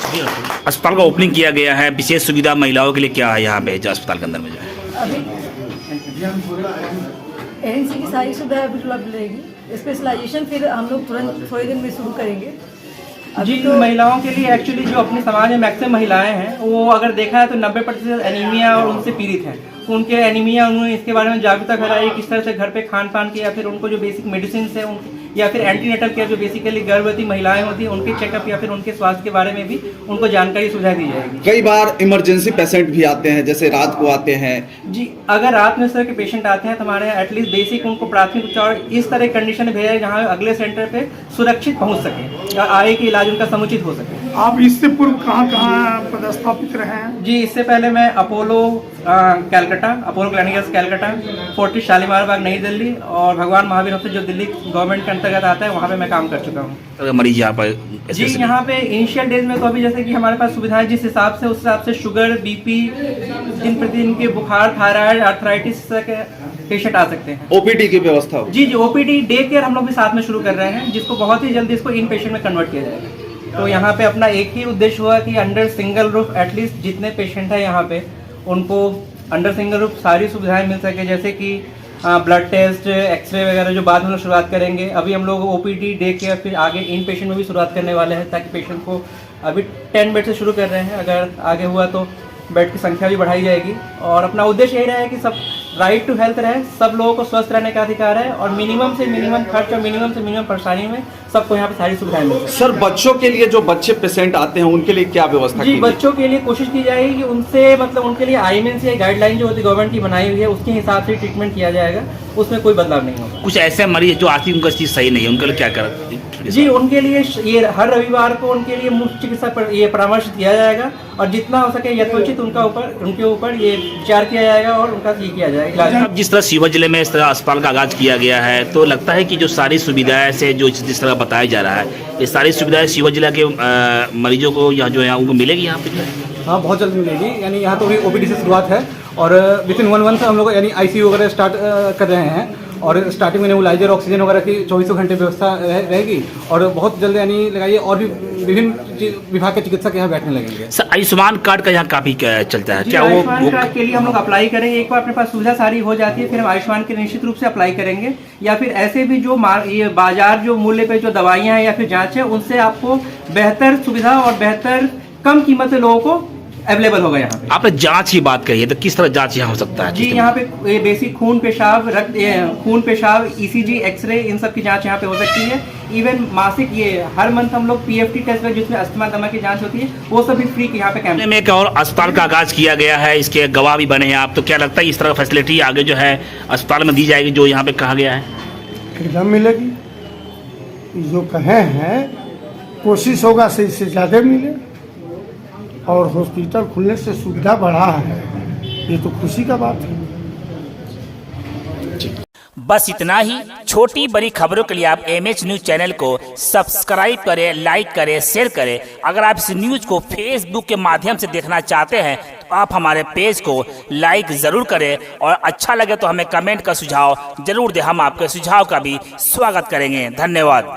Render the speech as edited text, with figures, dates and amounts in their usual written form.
जी अस्पताल का ओपनिंग किया गया है, विशेष सुविधा महिलाओं के लिए क्या है यहाँ पे जो अस्पताल के अंदर में जो है? अभी एएनसी की सारी सुविधा अभी उपलब्ध रहेगी। स्पेशलाइजेशन फिर हम लोग तुरंत थोड़े दिन में शुरू करेंगे। जी तो महिलाओं के लिए एक्चुअली जो अपने समाज में मैक्सिमम महिलाएं हैं वो अगर देखा है तो 90% एनीमिया और उनसे पीड़ित हैं। तो उनके एनीमिया, उन्होंने इसके बारे में जागरूकता फैलाई किस तरह से घर पे खान पान की या फिर उनको जो बेसिक मेडिसिन है उनकी या फिर एंटीनेटल केयर जो बेसिकली गर्भवती महिलाएं होती हैं उनके चेकअप या फिर उनके स्वास्थ्य के बारे में भी उनको जानकारी सुझाव दी जाएगी। कई बार इमरजेंसी पेशेंट भी आते हैं, जैसे रात को आते हैं। जी अगर रात में इस तरह के पेशेंट आते हैं तो हमारे यहाँ एटलीस्ट बेसिक उनको प्राथमिक उपचार इस तरह कंडीशन में भेजा है जहाँ अगले सेंटर पे सुरक्षित पहुँच सके या आगे के इलाज उनका समुचित हो सके। आप इससे पूर्व कहाँ पदस्थापित रहे हैं? जी इससे पहले मैं Apollo Calcutta, Apollo clinics Calcutta, Fortis Shalimar Bagh Nai Delhi और भगवान महावीर हॉस्पिटल जो दिल्ली गवर्नमेंट के अंतर्गत आता है वहाँ पे मैं काम कर चुका हूँ। मरीज यहाँ पर जी यहाँ पे इनिशियल डेज में तो अभी जैसे कि हमारे पास सुविधाएं जिस हिसाब से उस हिसाब से शुगर, बीपी, दिन प्रतिदिन के बुखार, थायराइड, आर्थराइटिस के पेशेंट आ सकते हैं। ओपीडी की व्यवस्था हो? जी ओपीडी डे केयर हम लोग भी साथ में शुरू कर रहे हैं जिसको बहुत ही जल्दी इसको इन पेशेंट में कन्वर्ट किया जाएगा। तो यहाँ पे अपना एक ही उद्देश्य हुआ कि अंडर सिंगल रूफ एटलीस्ट जितने पेशेंट हैं यहाँ पे उनको अंडर सिंगल रूफ सारी सुविधाएं मिल सके, जैसे कि ब्लड टेस्ट, एक्सरे वगैरह जो बाद में लोग शुरुआत करेंगे। अभी हम लोग ओपीडी डे केयर फिर आगे इन पेशेंट में भी शुरुआत करने वाले हैं ताकि पेशेंट को अभी 10 बेड से शुरू कर रहे हैं, अगर आगे हुआ तो बेड की संख्या भी बढ़ाई जाएगी। और अपना उद्देश्य यही रहा है कि सब राइट टू हेल्थ रहे, सब लोगों को स्वस्थ रहने का अधिकार है और मिनिमम से मिनिमम खर्च और मिनिमम से मिनिमम परेशानी में सबको यहाँ पे सारी सुविधाएं मिल सके। सर बच्चों के लिए जो बच्चे पेशेंट आते हैं उनके लिए क्या व्यवस्था जी की? बच्चों के लिए कोशिश की जाएगी कि उनसे मतलब उनके लिए आईएमएन से गाइडलाइन जो होती है गवर्नमेंट की बनाई हुई है उसके हिसाब से ट्रीटमेंट किया जाएगा, उसमें कोई बदलाव नहीं होगा। कुछ ऐसे मरीज जो आर्थिक उनका चीज सही नहीं है उनके लिए क्या कर? जी उनके लिए ये हर रविवार को उनके लिए मुफ्त चिकित्सा ये परामर्श दिया जाएगा और जितना हो सके यथोचित उनके ऊपर ये विचार किया जाएगा और उनका ये किया जाएगा इलाज। जिस तरह सीहोर जिले में इस तरह अस्पताल का आगाज किया गया है तो लगता है कि जो सारी सुविधाएं से जो जिस तरह बताया जा रहा है ये सारी सुविधाएं सीहोर जिला के मरीजों को यहाँ जो है उनको मिलेगी यहाँ पे? हाँ बहुत जल्द मिलेगी। यानी यहाँ तो अभी ओपीडी से शुरुआत है और विथिन 1 मंथ हम लोग यानी आईसीयू वगैरह स्टार्ट कर रहे हैं और स्टार्टिंग में नेबुलाइजर, ऑक्सीजन वगैरह की 24 घंटे व्यवस्था रहेगी और बहुत जल्द यानी लगाइए और भी विभिन्न विभाग के चिकित्सक यहाँ बैठने लगेंगे। सर आयुष्मान कार्ड का यहाँ काफी चलता है, क्या आयुष्मान कार्ड के लिए हम लोग अप्लाई करेंगे? एक बार अपने पास सुविधा सारी हो जाती है फिर हम आयुष्मान के निश्चित रूप से अप्लाई करेंगे या फिर ऐसे भी जो ये बाजार जो मूल्य पे जो दवाइयाँ हैं या फिर जाँच है उनसे आपको बेहतर सुविधा और बेहतर कम कीमत से लोगों को अवेलेबल होगा यहाँ पे। आपने जांच की बात कही है तो किस तरह जांच यहाँ हो सकता है? जी यहाँ पे बेसिक खून पेशाब, खून पेशाब, ईसीजी, एक्सरे इन सब की जांच यहाँ पे हो सकती है। इवन मासिक ये हर मंथ हम लोग पीएफटी टेस्ट में जिसमें अस्थमा दमा की जांच होती है वो सब भी फ्री यहाँ पे कैंप में। एक और अस्पताल का आगाज किया गया है, इसके गवाह भी बने हैं आप, तो क्या लगता है इस तरह फैसिलिटी आगे जो है अस्पताल में दी जाएगी जो यहाँ पे कहा गया है? एकदम मिलेगी, जो कहे हैं कोशिश होगा से इससे ज़्यादा मिले और हॉस्पिटल खुलने से सुविधा बढ़ा है, ये तो खुशी का बात है। बस इतना ही। छोटी बड़ी खबरों के लिए आप एमएच न्यूज चैनल को सब्सक्राइब करें, लाइक करें, शेयर करें। अगर आप इस न्यूज को फेसबुक के माध्यम से देखना चाहते हैं तो आप हमारे पेज को लाइक ज़रूर करें और अच्छा लगे तो हमें कमेंट का सुझाव जरूर दें, हम आपके सुझाव का भी स्वागत करेंगे। धन्यवाद।